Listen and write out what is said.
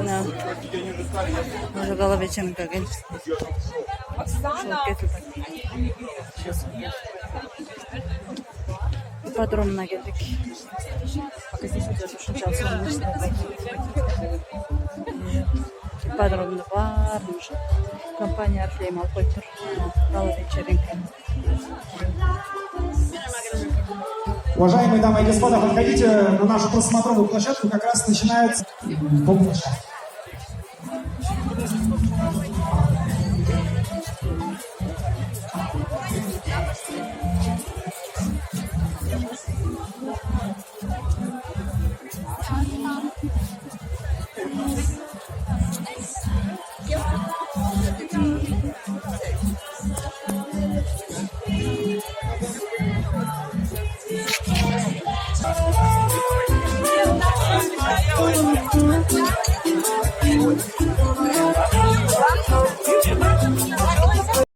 Да. Уже Головеченко, конечно. Сейчас. Ипподромына келдик. Ипподромда баарын ушу компания Орфлейм алып коюп тур. Гала вечеринка. Уважаемые дамы и господа, подходите на нашу просмотровую площадку, как раз начинается поп-площадка.